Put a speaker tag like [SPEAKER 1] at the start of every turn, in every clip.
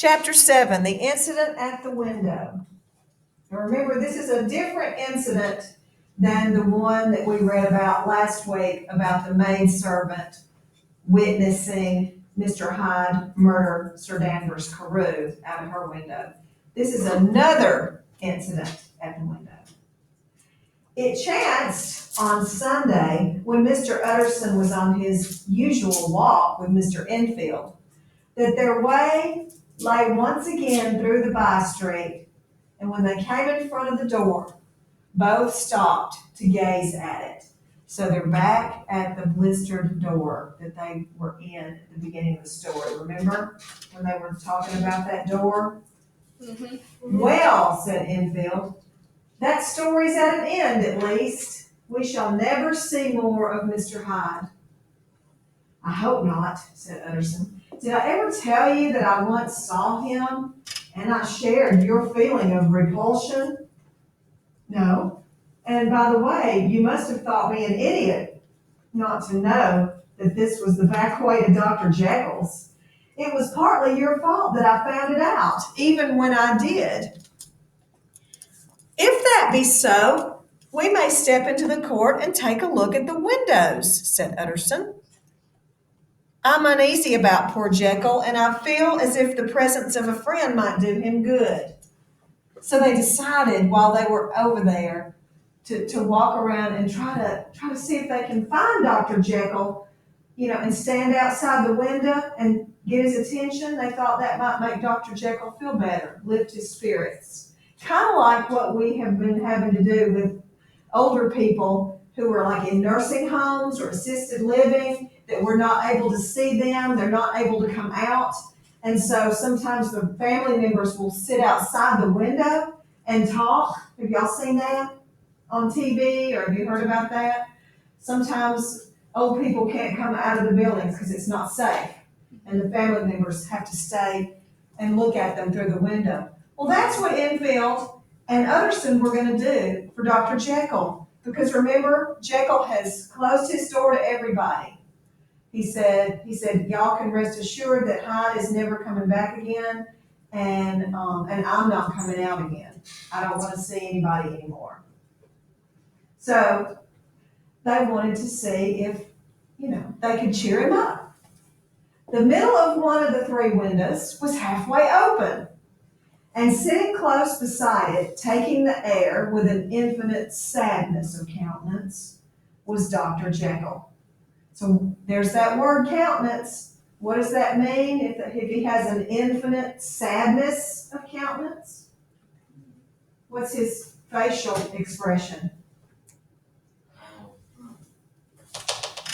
[SPEAKER 1] Chapter 7, the incident at the window. Now remember, this is a different incident than the one that we read about last week about the maidservant witnessing Mr. Hyde murder Sir Danvers Carew out of her window. This is another incident at the window. It chanced on Sunday, when Mr. Utterson was on his usual walk with Mr. Enfield, that their way lay once again through the by-street, and when they came in front of the door, both stopped to gaze at it. So they're back at the blistered door that they were in at the beginning of the story. Remember when they were talking about that door? Mm-hmm. Well, said Enfield, that story's at an end at least. We shall never see more of Mr. Hyde. I hope not, said Utterson. Did I ever tell you that I once saw him and I shared your feeling of repulsion? No. And by the way, you must have thought me an idiot not to know that this was the back way to Dr. Jekyll's. It was partly your fault that I found it out, even when I did. If that be so, we may step into the court and take a look at the windows, said Utterson. I'm uneasy about poor Jekyll, and I feel as if the presence of a friend might do him good. So they decided while they were over there to walk around and try to see if they can find Dr. Jekyll, and stand outside the window and get his attention. They thought that might make Dr. Jekyll feel better, lift his spirits. Kind of like what we have been having to do with older people who are like in nursing homes or assisted living, that we're not able to see them, they're not able to come out. And so sometimes the family members will sit outside the window and talk. Have y'all seen that on TV, or have you heard about that? Sometimes old people can't come out of the buildings because it's not safe, and the family members have to stay and look at them through the window. Well, that's what Enfield and Utterson were going to do for Dr. Jekyll, because remember, Jekyll has closed his door to everybody. He said, y'all can rest assured that Hyde is never coming back again, and I'm not coming out again. I don't want to see anybody anymore. So they wanted to see if, they could cheer him up. The middle of one of the three windows was halfway open, and sitting close beside it, taking the air with an infinite sadness of countenance, was Dr. Jekyll. So there's that word countenance. What does that mean if he has an infinite sadness of countenance? What's his facial expression?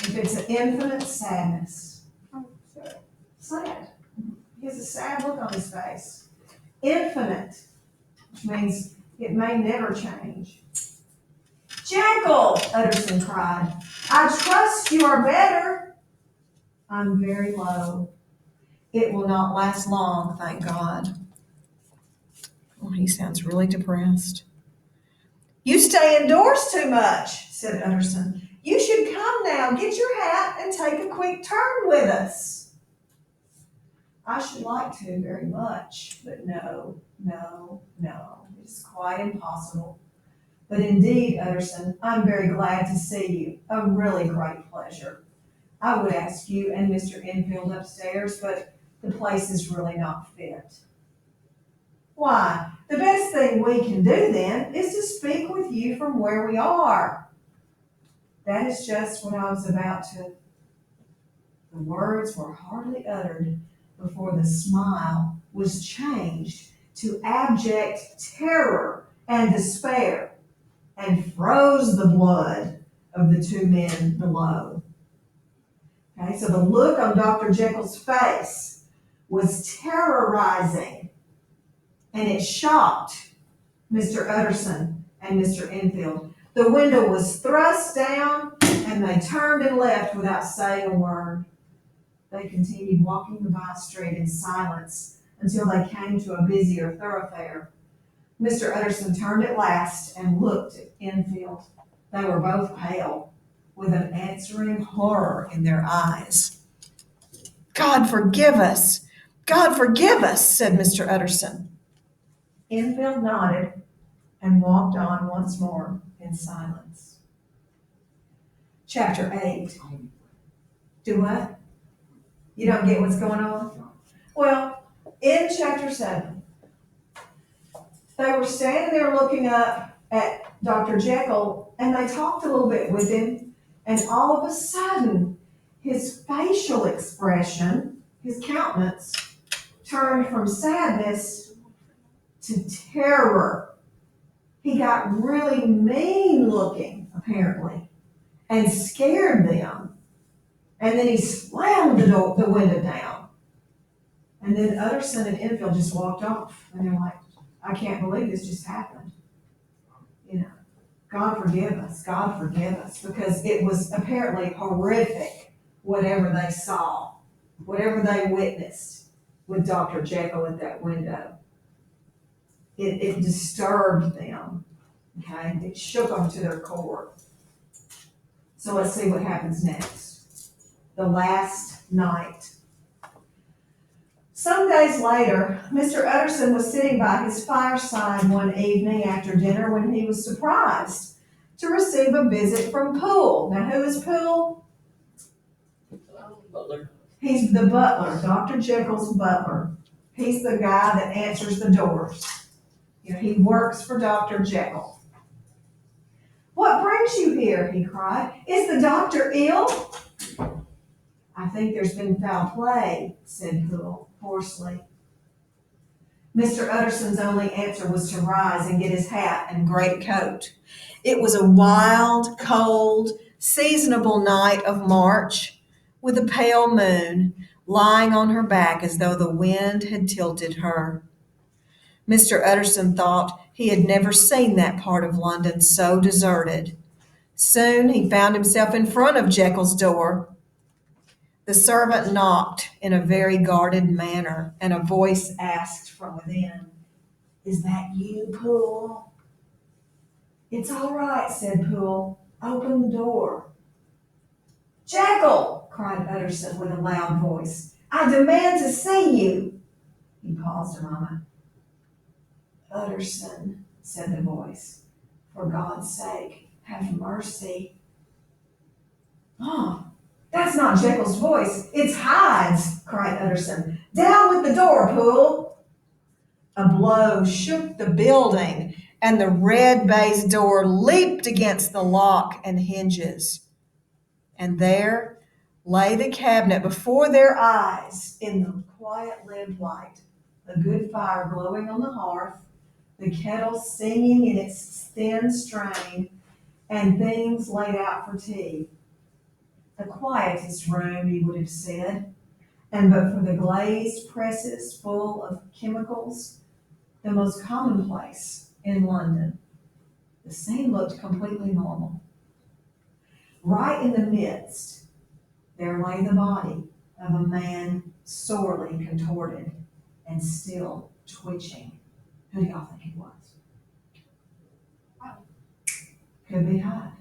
[SPEAKER 1] If it's an infinite sadness. Sad. He has a sad look on his face. Infinite, which means it may never change. Jekyll, Utterson cried, I trust you are better. I'm very low. It will not last long, thank God. Well, he sounds really depressed. You stay indoors too much, said Utterson. You should come now, get your hat, and take a quick turn with us. I should like to very much, but no. It's quite impossible. But indeed, Utterson, I'm very glad to see you. A really great pleasure. I would ask you and Mr. Enfield upstairs, but the place is really not fit. Why, the best thing we can do then is to speak with you from where we are. That is just what I was about to. The words were hardly uttered before the smile was changed to abject terror and despair, and froze the blood of the two men below. Okay, so the look on Dr. Jekyll's face was terrorizing, and it shocked Mr. Utterson and Mr. Enfield. The window was thrust down, and they turned and left without saying a word. They continued walking the by-street in silence until they came to a busier thoroughfare. Mr. Utterson turned at last and looked at Enfield. They were both pale, with an answering horror in their eyes. God forgive us! God forgive us, said Mr. Utterson. Enfield nodded and walked on once more in silence. Chapter 8. Do what? You don't get what's going on? Well, in chapter 7, they were standing there looking up at Dr. Jekyll, and they talked a little bit with him, and all of a sudden, his facial expression, his countenance, turned from sadness to terror. He got really mean looking, apparently, and scared them. And then he slammed the window down. And then Utterson and Enfield just walked off. And they're like, I can't believe this just happened. You know, God forgive us, God forgive us. Because it was apparently horrific, whatever they saw, whatever they witnessed with Dr. Jekyll at that window. It disturbed them, okay? It shook them to their core. So let's see what happens next. The last night. Some days later, Mr. Utterson was sitting by his fireside one evening after dinner when he was surprised to receive a visit from Poole. Now, who is Poole?
[SPEAKER 2] Butler.
[SPEAKER 1] He's the butler, Dr. Jekyll's butler. He's the guy that answers the doors. You know, he works for Dr. Jekyll. What brings you here? He cried. Is the doctor ill? I think there's been foul play, said Poole hoarsely. Mr. Utterson's only answer was to rise and get his hat and greatcoat. It was a wild, cold, seasonable night of March, with a pale moon lying on her back as though the wind had tilted her. Mr. Utterson thought he had never seen that part of London so deserted. Soon he found himself in front of Jekyll's door. The servant knocked in a very guarded manner, and a voice asked from within, "Is that you, Poole?" "It's all right," said Poole. "Open the door." "Jekyll!" cried Utterson with a loud voice. "I demand to see you." He paused a moment. "Utterson," said the voice, "for God's sake, have mercy." "Oh, that's not Jekyll's voice. It's Hyde's," cried Utterson. "Down with the door, Poole." A blow shook the building, and the red baize door leaped against the lock and hinges. And there lay the cabinet before their eyes in the quiet lamplight, a good fire glowing on the hearth, the kettle singing in its thin strain, and things laid out for tea. The quietest room, you would have said, and but for the glazed presses full of chemicals, the most commonplace in London. The scene looked completely normal. Right in the midst, there lay the body of a man sorely contorted and still twitching. Who do y'all think it was? Could be Hyde.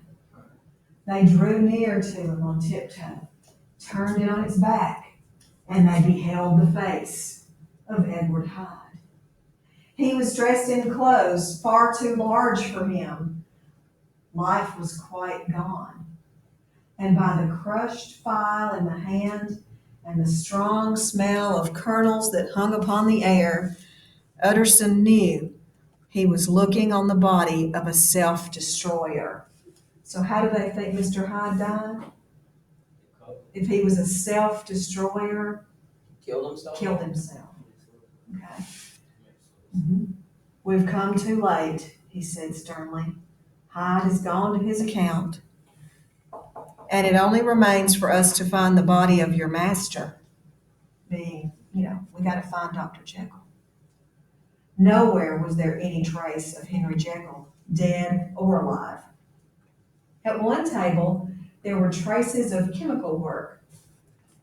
[SPEAKER 1] They drew near to him on tiptoe, turned it on its back, and they beheld the face of Edward Hyde. He was dressed in clothes far too large for him. Life was quite gone. And by the crushed file in the hand and the strong smell of kernels that hung upon the air, Utterson knew he was looking on the body of a self-destroyer. So how do they think Mr. Hyde died? If he was a self-destroyer, killed himself. Okay. Mm-hmm. "We've come too late," he said sternly. "Hyde has gone to his account. And it only remains for us to find the body of your master." Being, we got to find Dr. Jekyll. Nowhere was there any trace of Henry Jekyll, dead or alive. At one table, there were traces of chemical work,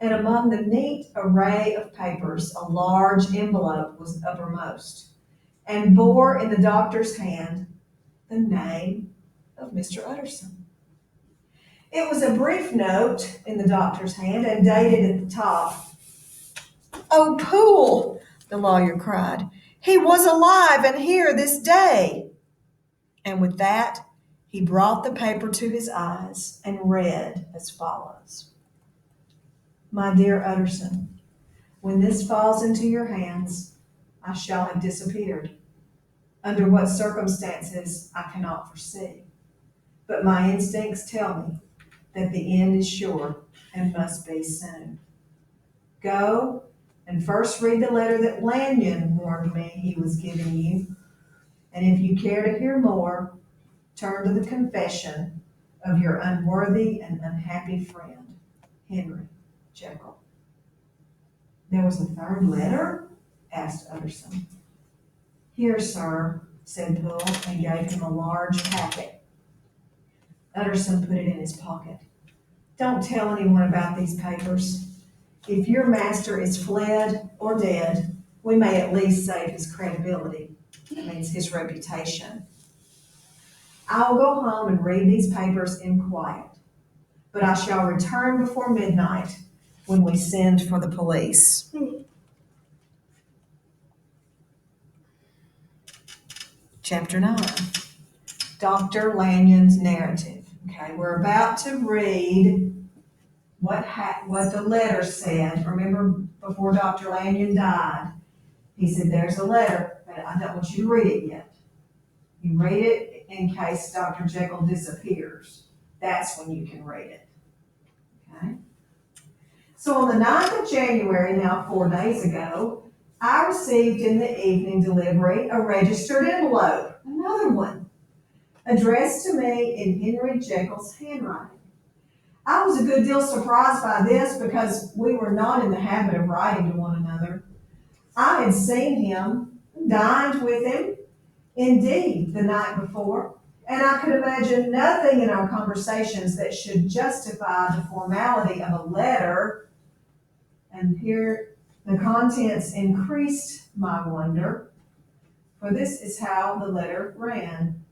[SPEAKER 1] and among the neat array of papers, a large envelope was uppermost, and bore in the doctor's hand the name of Mr. Utterson. It was a brief note in the doctor's hand and dated at the top, "Oh, Poole," the lawyer cried. "He was alive and here this day." And with that, he brought the paper to his eyes and read as follows. "My dear Utterson, when this falls into your hands, I shall have disappeared. Under what circumstances, I cannot foresee. But my instincts tell me that the end is sure and must be soon. Go and first read the letter that Lanyon warned me he was giving you. And if you care to hear more, turn to the confession of your unworthy and unhappy friend, Henry Jekyll." "There was a third letter?" asked Utterson. "Here, sir," said Poole, and gave him a large packet. Utterson put it in his pocket. "Don't tell anyone about these papers. If your master is fled or dead, we may at least save his credibility. That means his reputation. I will go home and read these papers in quiet, but I shall return before midnight when we send for the police." Chapter 9, Dr. Lanyon's narrative. Okay, we're about to read what the letter said. Remember, before Dr. Lanyon died, he said, "There's a letter, but I don't want you to read it yet. You read it in case Dr. Jekyll disappears. That's when you can read it." Okay? "So on the 9th of January, now 4 days ago, I received in the evening delivery a registered envelope, another one, addressed to me in Henry Jekyll's handwriting. I was a good deal surprised by this because we were not in the habit of writing to one another. I had seen him, dined with him, indeed, the night before, and I could imagine nothing in our conversations that should justify the formality of a letter." And here the contents increased my wonder, for this is how the letter ran.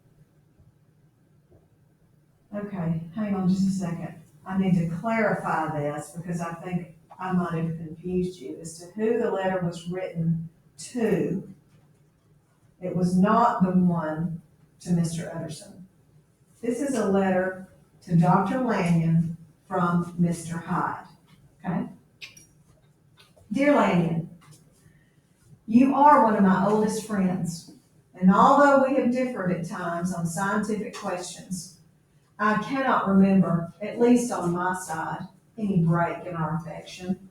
[SPEAKER 1] Okay, hang on just a second. I need to clarify this because I think I might have confused you as to who the letter was written to. It was not the one to Mr. Utterson. This is a letter to Dr. Lanyon from Mr. Hyde. Okay? "Dear Lanyon, you are one of my oldest friends, and although we have differed at times on scientific questions, I cannot remember, at least on my side, any break in our affection.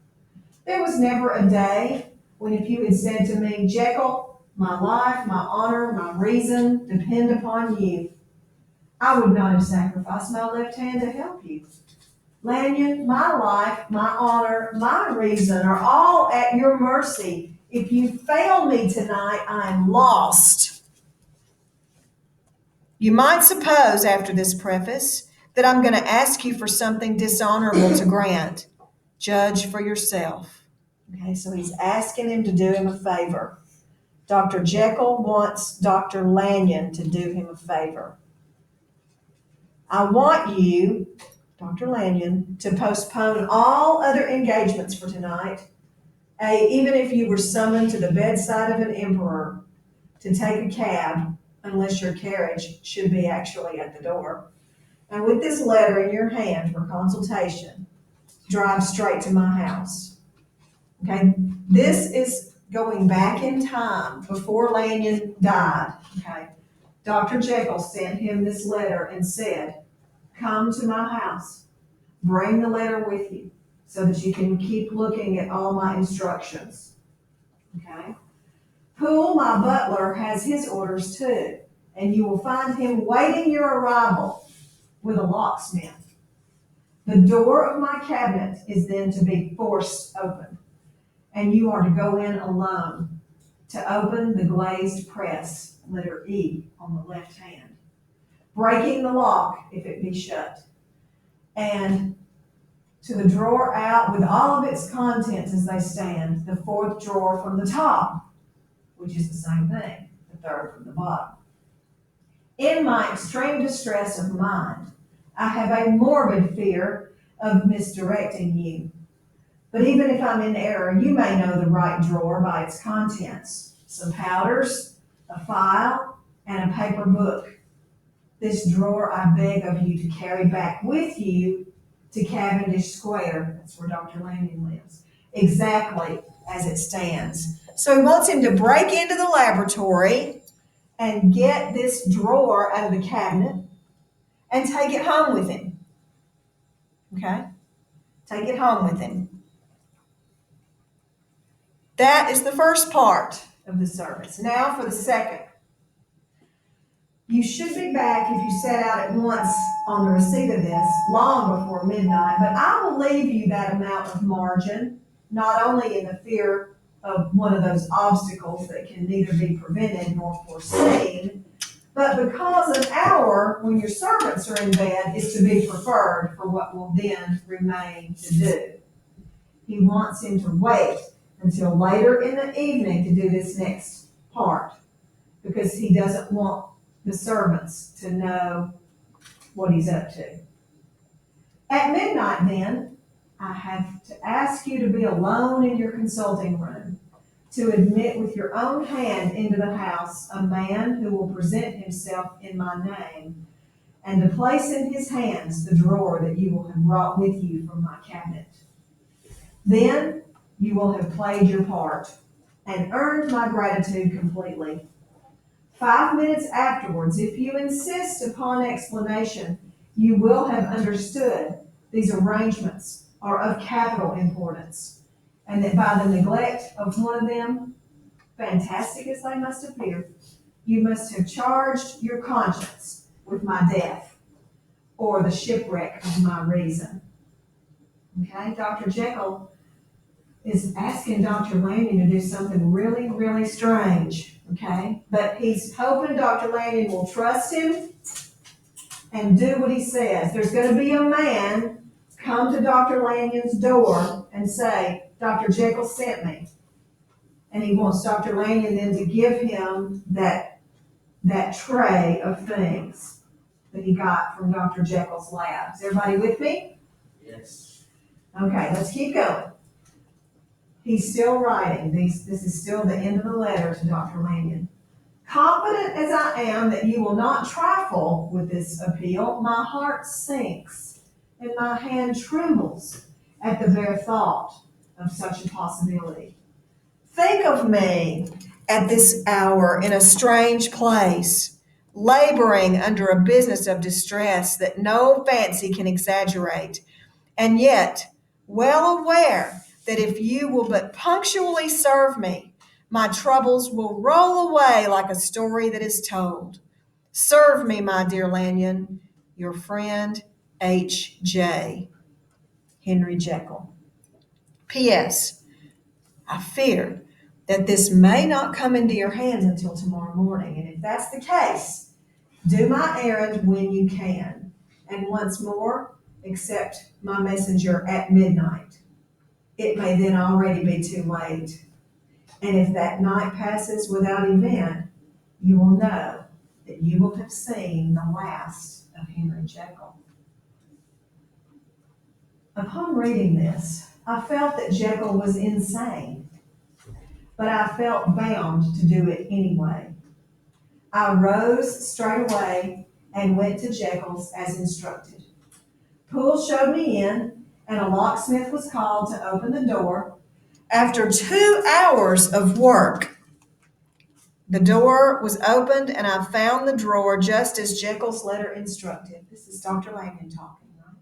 [SPEAKER 1] There was never a day when if you had said to me, 'Jekyll, my life, my honor, my reason depend upon you,' I would not have sacrificed my left hand to help you. Lanyon, my life, my honor, my reason are all at your mercy. If you fail me tonight, I am lost." You might suppose, after this preface, that I'm going to ask you for something dishonorable to grant. Judge for yourself. Okay, so he's asking him to do him a favor. Dr. Jekyll wants Dr. Lanyon to do him a favor. "I want you, Dr. Lanyon, to postpone all other engagements for tonight, even if you were summoned to the bedside of an emperor, to take a cab, unless your carriage should be actually at the door, and with this letter in your hand for consultation, drive straight to my house." Okay, this is going back in time before Lanyon died. Okay, Dr. Jekyll sent him this letter and said, "Come to my house, bring the letter with you so that you can keep looking at all my instructions." Okay. "Poole, my butler, has his orders too, and you will find him waiting your arrival with a locksmith. The door of my cabinet is then to be forced open, and you are to go in alone to open the glazed press, letter E on the left hand, breaking the lock if it be shut, and to the drawer out with all of its contents as they stand, the fourth drawer from the top, which is the same thing, the third from the bottom. In my extreme distress of mind, I have a morbid fear of misdirecting you. But even if I'm in error, you may know the right drawer by its contents. Some powders, a file, and a paper book. This drawer I beg of you to carry back with you to Cavendish Square. That's where Dr. Lanyon lives. Exactly as it stands. So he wants him to break into the laboratory and get this drawer out of the cabinet and take it home with him. Okay? Take it home with him. That is the first part of the service. Now for the second. You should be back if you set out at once on the receipt of this, long before midnight, but I will leave you that amount of margin, not only in the fear of one of those obstacles that can neither be prevented nor foreseen, but because an hour when your servants are in bed is to be preferred for what will then remain to do. He wants him to wait until later in the evening to do this next part, because he doesn't want the servants to know what he's up to. At midnight then, I have to ask you to be alone in your consulting room, to admit with your own hand into the house a man who will present himself in my name, and to place in his hands the drawer that you will have brought with you from my cabinet. Then you will have played your part and earned my gratitude completely. 5 minutes afterwards, if you insist upon explanation, you will have understood these arrangements are of capital importance, and that by the neglect of one of them, fantastic as they must appear, you must have charged your conscience with my death or the shipwreck of my reason. Okay, Dr. Jekyll is asking Dr. Lanyon to do something really, really strange, okay? But he's hoping Dr. Lanyon will trust him and do what he says. There's going to be a man come to Dr. Lanyon's door and say, Dr. Jekyll sent me. And he wants Dr. Lanyon then to give him that tray of things that he got from Dr. Jekyll's lab. Is everybody with me?
[SPEAKER 2] Yes.
[SPEAKER 1] Okay, let's keep going. He's still writing. This is still the end of the letter to Dr. Lanyon. Confident as I am that you will not trifle with this appeal, my heart sinks and my hand trembles at the bare thought of such a possibility. Think of me at this hour in a strange place, laboring under a business of distress that no fancy can exaggerate, and yet well aware that if you will but punctually serve me, my troubles will roll away like a story that is told. Serve me, my dear Lanyon, your friend, H.J. Henry Jekyll. P.S. I fear that this may not come into your hands until tomorrow morning, and if that's the case, do my errand when you can, and once more, accept my messenger at midnight. It may then already be too late. And if that night passes without event, you will know that you will have seen the last of Henry Jekyll. Upon reading this, I felt that Jekyll was insane, but I felt bound to do it anyway. I rose straight away and went to Jekyll's as instructed. Poole showed me in, and a locksmith was called to open the door. After 2 hours of work, the door was opened and I found the drawer just as Jekyll's letter instructed. This is Dr. Lanyon talking, right?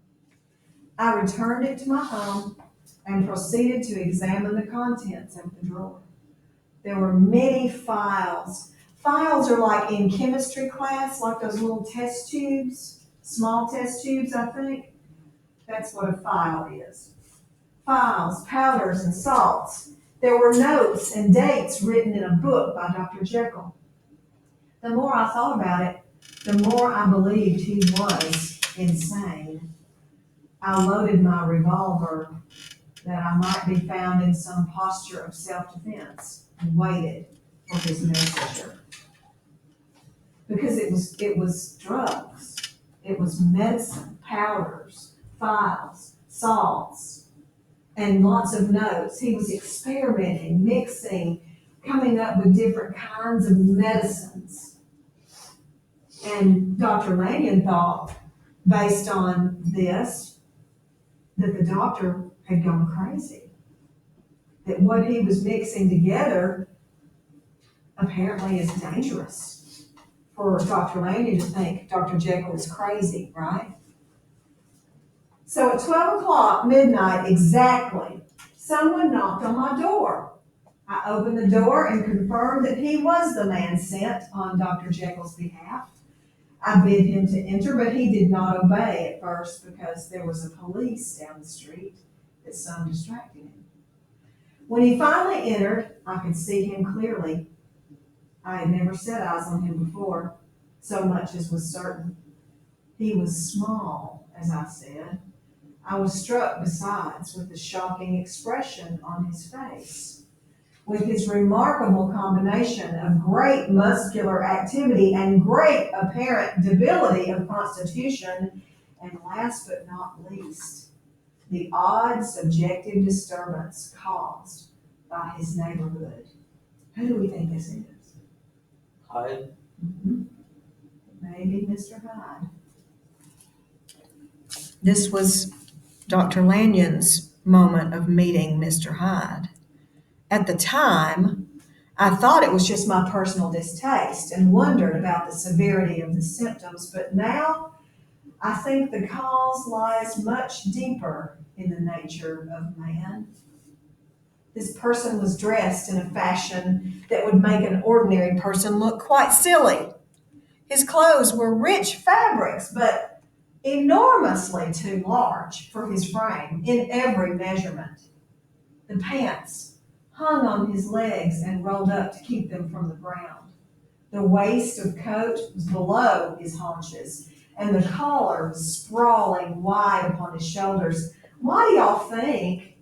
[SPEAKER 1] I returned it to my home and proceeded to examine the contents of the drawer. There were many files. Files are like in chemistry class, like those little test tubes, small test tubes, I think. That's what a file is. Files, powders, and salts. There were notes and dates written in a book by Dr. Jekyll. The more I thought about it, the more I believed he was insane. I loaded my revolver that I might be found in some posture of self-defense and waited for his messenger. Because it was drugs. It was medicine, powders, files, salts. and lots of notes. He was experimenting, mixing, coming up with different kinds of medicines. And Dr. Lanyon thought, based on this, that the doctor had gone crazy. That what he was mixing together apparently is dangerous for Dr. Lanyon to think Dr. Jekyll is crazy, right? So at 12 o'clock, midnight exactly, someone knocked on my door. I opened the door and confirmed that he was the man sent on Dr. Jekyll's behalf. I bid him to enter, but he did not obey at first because there was a police down the street that some distracted him. When he finally entered, I could see him clearly. I had never set eyes on him before, so much as was certain. He was small, as I said. I was struck, besides, with the shocking expression on his face, with his remarkable combination of great muscular activity and great apparent debility of constitution, and last but not least, the odd subjective disturbance caused by his neighborhood. Who do we think this is?
[SPEAKER 2] Hyde.
[SPEAKER 1] Mm-hmm. Maybe Mr. Hyde. This was Dr. Lanyon's moment of meeting Mr. Hyde. At the time, I thought it was just my personal distaste and wondered about the severity of the symptoms, but now I think the cause lies much deeper in the nature of man. This person was dressed in a fashion that would make an ordinary person look quite silly. His clothes were rich fabrics, but enormously too large for his frame in every measurement. The pants hung on his legs and rolled up to keep them from the ground. The waist of coat was below his haunches, and the collar was sprawling wide upon his shoulders. Why do y'all think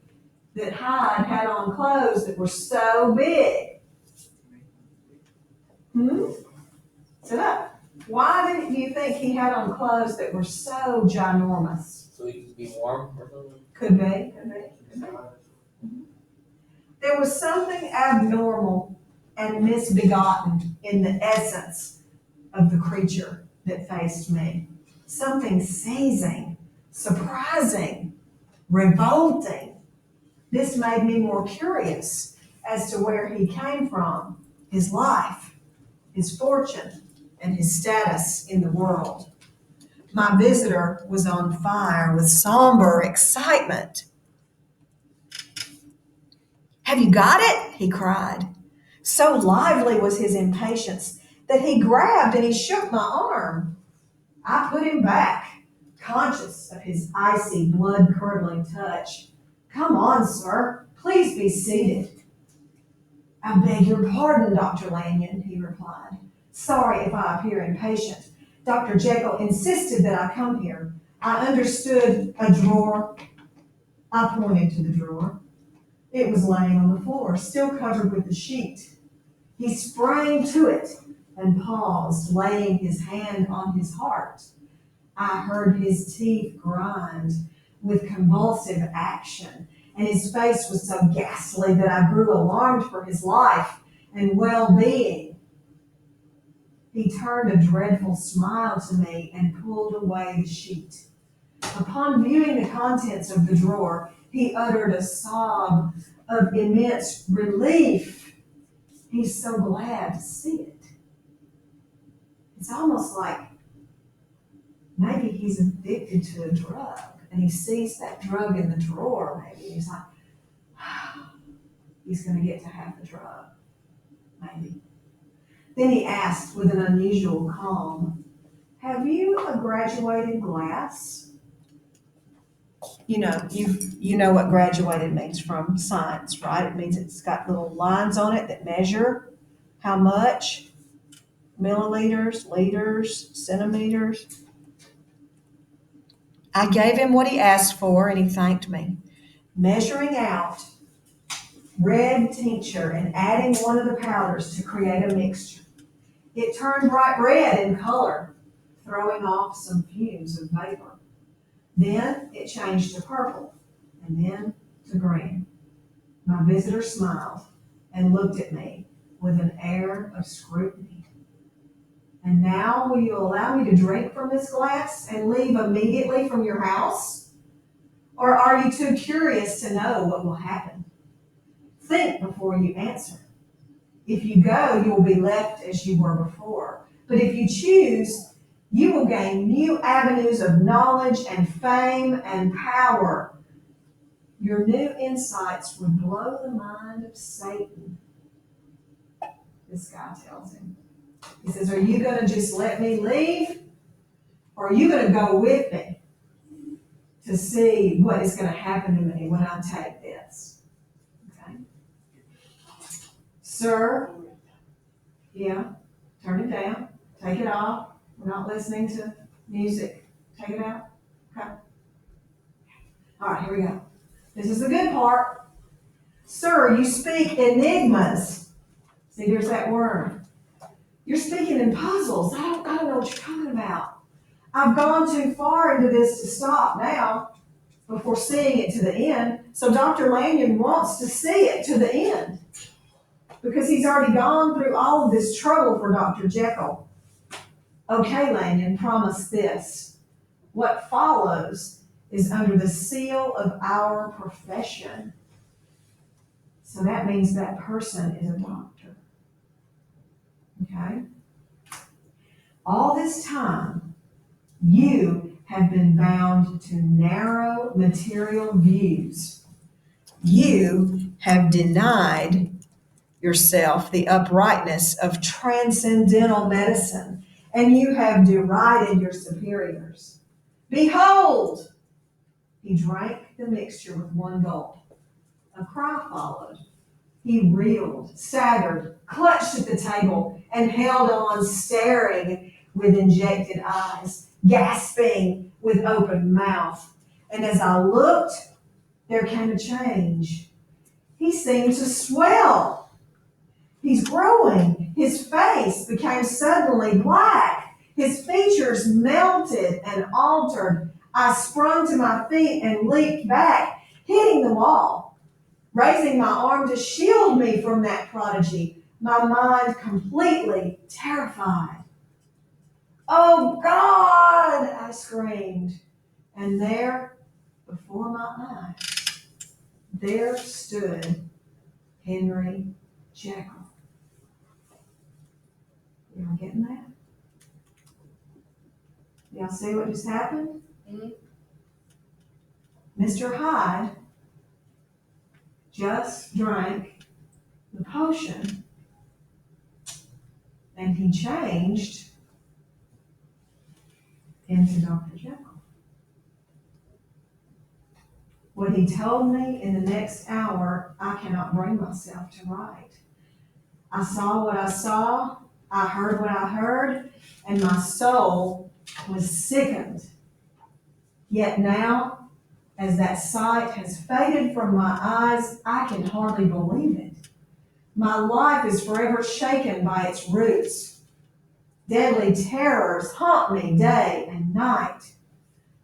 [SPEAKER 1] that Hyde had on clothes that were so big? Sit up. Why didn't you think he had on clothes that were so ginormous?
[SPEAKER 2] So he could be warm or something?
[SPEAKER 1] Could be. There was something abnormal and misbegotten in the essence of the creature that faced me. Something seizing, surprising, revolting. This made me more curious as to where he came from, his life, his fortune, and his status in the world. My visitor was on fire with somber excitement. "Have you got it?" he cried. So lively was his impatience that he grabbed and he shook my arm. I put him back, conscious of his icy, blood-curdling touch. "Come on, sir. Please be seated." "I beg your pardon, Dr. Lanyon," he replied. "Sorry if I appear impatient. Dr. Jekyll insisted that I come here. I understood a drawer." I pointed to the drawer. It was laying on the floor, still covered with the sheet. He sprang to it and paused, laying his hand on his heart. I heard his teeth grind with convulsive action, and his face was so ghastly that I grew alarmed for his life and well-being. He turned a dreadful smile to me and pulled away the sheet. Upon viewing the contents of the drawer, he uttered a sob of immense relief. He's so glad to see it. It's almost like maybe he's addicted to a drug, and he sees that drug in the drawer, maybe. He's like, he's going to get to have the drug, maybe. Then he asked with an unusual calm, "Have you a graduated glass?" You know what graduated means from science, right? It means it's got little lines on it that measure how much, milliliters, liters, centimeters. I gave him what he asked for, and he thanked me. Measuring out red tincture and adding one of the powders to create a mixture. It turned bright red in color, throwing off some fumes of vapor. Then it changed to purple, and then to grin. My visitor smiled and looked at me with an air of scrutiny. And now will you allow me to drink from this glass and leave immediately from your house? Or are you too curious to know what will happen? Think before you answer. If you go, you will be left as you were before. But if you choose, you will gain new avenues of knowledge and fame and power. Your new insights would blow the mind of Satan. This guy tells him. He says, are you going to just let me leave? Or are you going to go with me to see what is going to happen to me when I take this? Okay. Sir, yeah, turn it down. Take it off. We're not listening to music. Take it out. Okay. All right, here we go. This is the good part. Sir, you speak enigmas. See, there's that word. You're speaking in puzzles. I don't know what you're talking about. I've gone too far into this to stop now before seeing it to the end. So Dr. Lanyon wants to see it to the end because he's already gone through all of this trouble for Dr. Jekyll. Okay, Lanyon, promise this. What follows is under the seal of our profession. So that means that person is a doctor. Okay? All this time, you have been bound to narrow material views. You have denied yourself the uprightness of transcendental medicine, and you have derided your superiors. Behold! He drank the mixture with one gulp. A cry followed. He reeled, staggered, clutched at the table, and held on, staring with injected eyes, gasping with open mouth. And as I looked, there came a change. He seemed to swell. He's growing. His face became suddenly black. His features melted and altered. I sprung to my feet and leaped back, hitting the wall, raising my arm to shield me from that prodigy, my mind completely terrified. Oh God, I screamed. And there, before my eyes, there stood Henry Jekyll. Y'all getting that? Y'all see what just happened?
[SPEAKER 2] Mm-hmm.
[SPEAKER 1] Mr. Hyde just drank the potion and he changed into Dr. Jekyll. What he told me in the next hour, I cannot bring myself to write. I saw what I saw, I heard what I heard, and my soul was sickened. Yet now, as that sight has faded from my eyes, I can hardly believe it. My life is forever shaken by its roots. Deadly terrors haunt me day and night.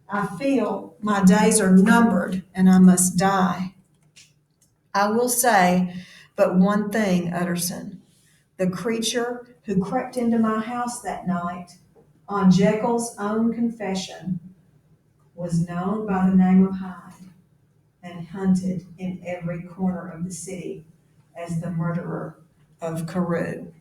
[SPEAKER 1] I feel my days are numbered and I must die. I will say but one thing, Utterson. The creature who crept into my house that night, on Jekyll's own confession, was known by the name of Hyde and hunted in every corner of the city as the murderer of Carew.